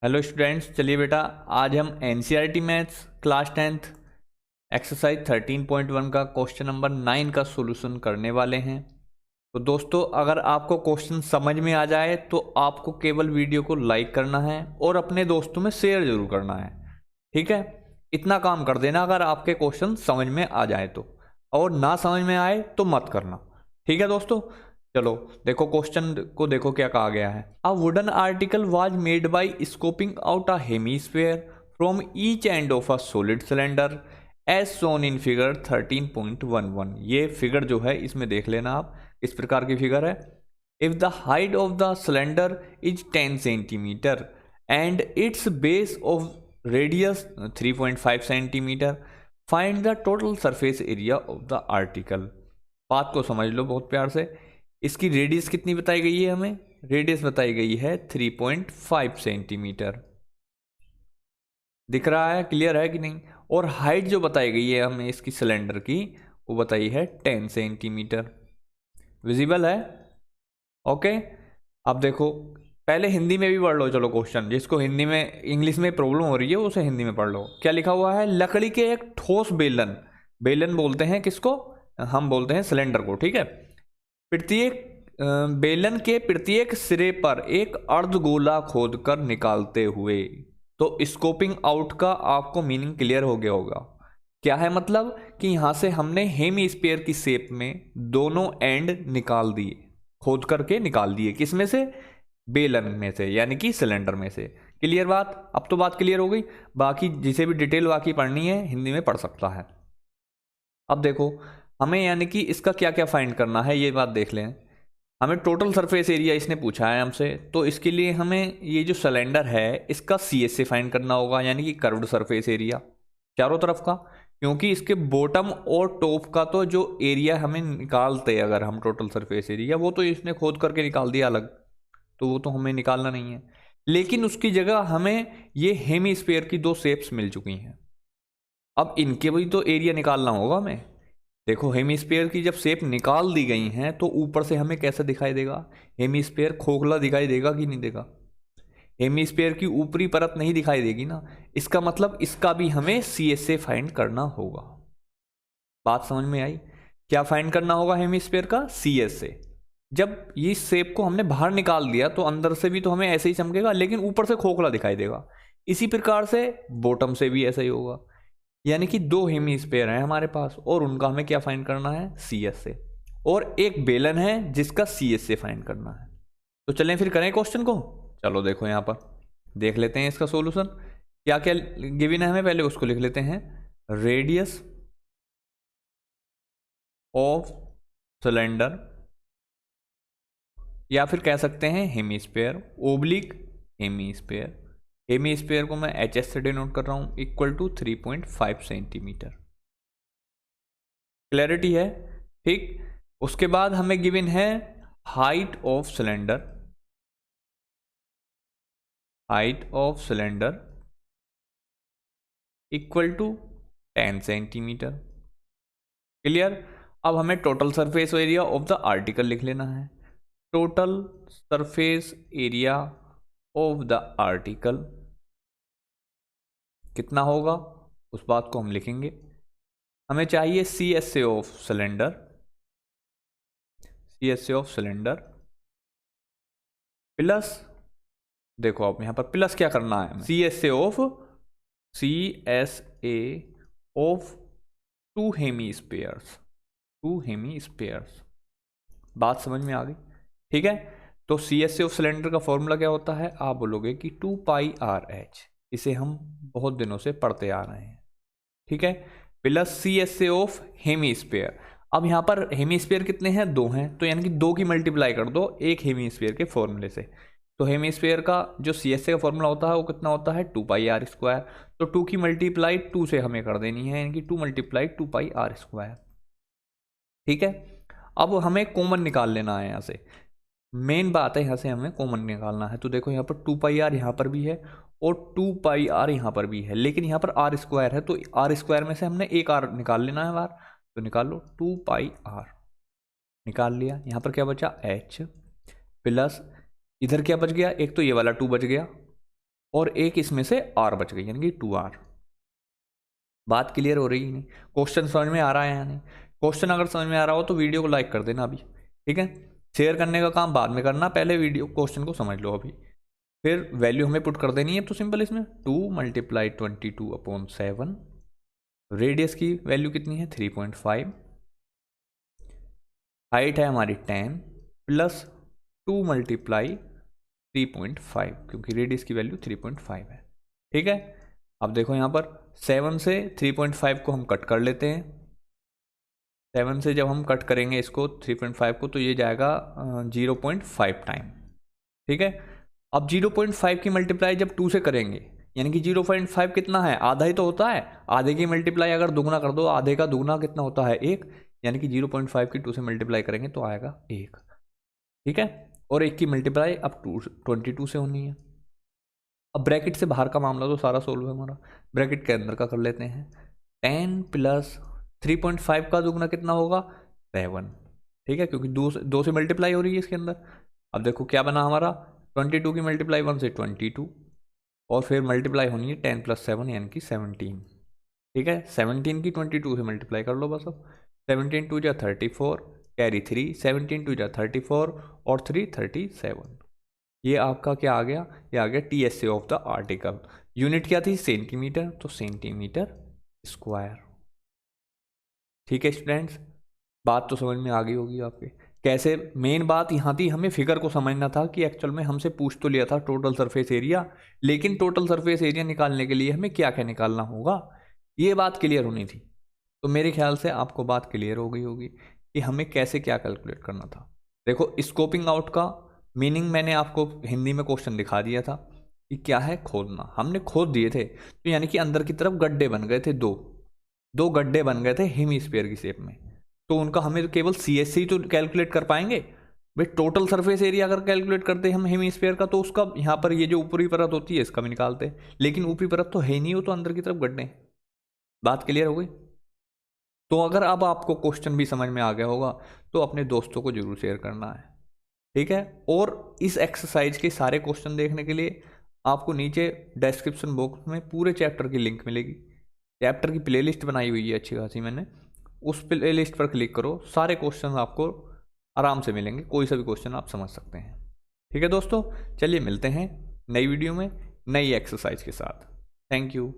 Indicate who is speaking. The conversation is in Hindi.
Speaker 1: हेलो स्टूडेंट्स, चलिए बेटा आज हम NCERT maths class 10th exercise 13.1 का क्वेश्चन नंबर 9 का सॉल्यूशन करने वाले हैं। तो दोस्तों, अगर आपको क्वेश्चन समझ में आ जाए तो आपको केवल वीडियो को लाइक करना है और अपने दोस्तों में शेयर जरूर करना है। ठीक है, इतना काम कर देना अगर आपके क्वेश्चन समझ में आ जाए तो, और ना समझ में आए तो मत करना। ठीक है दोस्तों, चलो देखो क्वेश्चन को, देखो क्या कहा गया है। A wooden article was made by scooping out a hemisphere from each end of a solid cylinder as shown in figure 13.11। ये फिगर जो है इसमें देख लेना आप, इस प्रकार की फिगर है। If the height of the cylinder is 10 centimetre and it's base of radius 3.5 centimetre, find the total surface area of the article. बात को समझ लो बहुत प्यार से। इसकी रेडियस कितनी बताई गई है? हमें रेडियस बताई गई है 3.5 सेंटीमीटर। दिख रहा है, क्लियर है कि नहीं? और हाइट जो बताई गई है हमें इसकी सिलेंडर की, वो बताई है 10 सेंटीमीटर। विजिबल है? ओके। अब देखो, पहले हिंदी में भी पढ़ लो। चलो क्वेश्चन, जिसको हिंदी में इंग्लिश में प्रॉब्लम हो रही है उसे हिंदी में पढ़ लो। क्या लिखा हुआ है? लकड़ी के एक ठोस बेलन, बेलन बोलते हैं किसको? हम बोलते हैं सिलेंडर को। ठीक है, प्रत्येक बेलन के प्रत्येक सिरे पर एक अर्धगोला खोदकर निकालते हुए। तो स्कोपिंग आउट का आपको मीनिंग क्लियर हो गया होगा। क्या है मतलब कि यहां से हमने हेमी स्फीयर की शेप में दोनों एंड निकाल दिए, खोद करके निकाल दिए। किस में से? बेलन में से, यानी कि सिलेंडर में से। क्लियर बात? अब तो बात क्लियर हो गई। बाकी जिसे भी डिटेल बाकी पढ़नी है हिंदी में पढ़ सकता है। अब देखो, हमें यानी कि इसका क्या क्या फाइंड करना है ये बात देख लें। हमें टोटल सरफेस एरिया इसने पूछा है हमसे, तो इसके लिए हमें ये जो सिलेंडर है इसका सी एस से फाइंड करना होगा, यानी कि कर्व्ड सरफेस एरिया चारों तरफ का। क्योंकि इसके बॉटम और टॉप का तो जो एरिया हमें निकालते, अगर हम टोटल सरफेस एरिया, वो तो इसने खोद करके निकाल दिया अलग, तो वो तो हमें निकालना नहीं है। लेकिन उसकी जगह हमें ये हेमी स्फीयर की दो शेप्स मिल चुकी हैं। अब इनके भी तो एरिया निकालना होगा हमें। देखो, हेमीस्फीयर की जब शेप निकाल दी गई हैं तो ऊपर से हमें कैसा दिखाई देगा? हेमीस्फीयर खोखला दिखाई देगा कि नहीं देगा? हेमीस्फीयर की ऊपरी परत नहीं दिखाई देगी ना। इसका मतलब इसका भी हमें सी एस से फाइंड करना होगा। बात समझ में आई? क्या फाइंड करना होगा हेमीस्फीयर का? सी एस से। जब ये शेप को हमने बाहर निकाल दिया तो अंदर से भी तो हमें ऐसे ही चमकेगा, लेकिन ऊपर से खोखला दिखाई देगा। इसी प्रकार से बॉटम से भी ऐसा ही होगा। यानी कि दो हेमीस्फीयर हैं हमारे पास, और उनका हमें क्या फाइंड करना है? सी एस से। और एक बेलन है जिसका सी एस से फाइंड करना है। तो चलें फिर करें क्वेश्चन को। चलो देखो, यहां पर देख लेते हैं इसका सॉल्यूशन। क्या क्या गिवन है हमें, पहले उसको लिख लेते हैं। रेडियस ऑफ सिलेंडर, या फिर कह सकते हैं हेमीस्फीयर ओब्लिक हेमीस्फीयर। हेमीस्फीयर को मैं एच एस से डिनोट कर रहा हूं, इक्वल टू 3.5 सेंटीमीटर। क्लैरिटी है? ठीक। उसके बाद हमें गिवन है height of cylinder, height of cylinder equal to 10 centimetre. Clear? अब हमें total surface area of the article लिख लेना है। Total surface area of the article कितना होगा उस बात को हम लिखेंगे। हमें चाहिए C S A of cylinder, C S A of cylinder plus, देखो आप यहां पर प्लस क्या करना है, C S A of, C S A of two हेमीस्फीयर्स, to hemispheres. बात समझ में आ गई? ठीक है। तो C S A of cylinder का फॉर्मूला क्या होता है? आप बोलोगे कि 2πRH। इसे हम बहुत दिनों से पढ़ते आ रहे हैं। ठीक है। Plus C S A of hemisphere. अब यहां पर हेमीस्फीयर कितने हैं? दो हैं, तो यानी कि दो की मल्टीप्लाई कर दो एक हेमीस्फीयर के फॉर्मूले से। तो हेमीस्फीयर का जो सी एस ए का फॉर्मूला होता है वो कितना होता है? 2πR²। तो 2 की मल्टीप्लाई 2 से हमें कर देनी है, यानी कि 2 मल्टीप्लाई 2πR²। ठीक है। अब हमें कॉमन निकाल लेना है यहाँ से। मेन बात है, यहाँ से हमें कॉमन निकालना है। तो देखो यहाँ पर 2πR यहाँ पर भी है और 2πR यहाँ पर भी है, लेकिन यहाँ पर R² है, तो R² में से हमने एक R निकाल लेना है बार। तो निकाल लो, 2πR निकाल लिया। यहाँ पर क्या बचा? H प्लस, इधर क्या बच गया? एक तो ये वाला 2 बच गया, और एक इसमें से आर बच गई, यानी कि 2r। बात क्लियर हो रही है नहीं? क्वेश्चन समझ में आ रहा है या नहीं? क्वेश्चन अगर समझ में आ रहा हो तो वीडियो को लाइक कर देना अभी, ठीक है? शेयर करने का काम बाद में करना, पहले वीडियो क्वेश्चन को समझ लो अभी। फिर वैल्यू हमें पुट कर देनी है, तो सिंपल इसमें 2 × 22/7। रेडियस की वैल्यू कितनी है 3.5। हाइट है हमारी 10 प्लस 2 × 3.5, क्योंकि रेडियस की वैल्यू 3.5 है, ठीक है? अब देखो यहाँ पर 7 से 3.5 को हम कट कर लेते हैं। 7 से जब हम कट करेंगे इसको 3.5 को, तो ये जाएगा 0.5 टाइम, ठीक है? अब 0.5 की मल्टीप्लाई जब 2 से करेंगे, यानी कि 0.5 कितना है, आधा ही तो होता है। आधे की मल्टीप्लाई अगर दुगना कर दो, आधे का दुगना कितना होता है 1, यानी कि 0.5 की 2 से मल्टीप्लाई करेंगे तो आएगा 1, ठीक है? और 1 की मल्टीप्लाई अब 22 से होनी है। अब ब्रैकेट से बाहर का मामला तो सारा सोल्व है हमारा, ब्रैकेट के अंदर का कर लेते हैं। 10 प्लस 3.5 का दुगना कितना होगा 7, ठीक है? क्योंकि 2 से मल्टीप्लाई हो रही है इसके अंदर। अब देखो क्या बना हमारा, 22 की मल्टीप्लाई 1 से 22, और फिर मल्टीप्लाई होनी है 10 + 7 यानी कि 17, ठीक है? 17 की 22 से मल्टीप्लाई कर लो बस। अब 17 2 × 34, कैरी 3, 17 2 × 34 और 3 37। ये आपका क्या आ गया, ये आ गया TSA of the article. Unit क्या थी सेंटीमीटर, तो सेंटीमीटर स्क्वायर, ठीक है स्टूडेंट्स? बात तो समझ में आ गई होगी आपके। कैसे, मेन बात यहाँ थी हमें फिगर को समझना था कि एक्चुअल में हमसे पूछ तो लिया था टोटल सरफेस एरिया, लेकिन टोटल सरफेस एरिया निकालने के लिए हमें क्या क्या निकालना होगा, ये बात क्लियर होनी थी। तो मेरे ख्याल से आपको बात क्लियर हो गई होगी कि हमें कैसे क्या कैलकुलेट करना था। देखो स्कोपिंग आउट का मीनिंग मैंने आपको हिंदी में क्वेश्चन दिखा दिया था कि क्या है, खोदना। हमने खोद दिए थे, तो यानी कि अंदर की तरफ गड्ढे बन गए थे, दो गड्ढे बन गए थे हेमीस्फीयर की शेप में। तो उनका हमें केवल CSC तो कैलकुलेट कर पाएंगे भाई। टोटल सरफेस एरिया अगर कैलकुलेट करते हम हेमीस्फीयर का, तो उसका यहाँ पर ये जो ऊपरी परत होती है इसका भी निकालते हैं, लेकिन ऊपरी परत तो है ही नहीं, हो तो अंदर की तरफ गड्ढे। बात क्लियर हो गई? तो अगर अब आपको क्वेश्चन भी समझ में आ गया होगा तो अपने दोस्तों को जरूर शेयर करना है, ठीक है? और इस एक्सरसाइज के सारे क्वेश्चन देखने के लिए आपको नीचे डिस्क्रिप्शन बॉक्स में पूरे चैप्टर की लिंक मिलेगी। चैप्टर की प्लेलिस्ट बनाई हुई है अच्छी खासी मैंने, उस प्लेलिस्ट पर क्लिक करो, सारे क्वेश्चन आपको आराम से मिलेंगे, कोई सा भी क्वेश्चन आप समझ सकते हैं, ठीक है दोस्तों? चलिए मिलते हैं नई वीडियो में नई एक्सरसाइज के साथ। Thank you.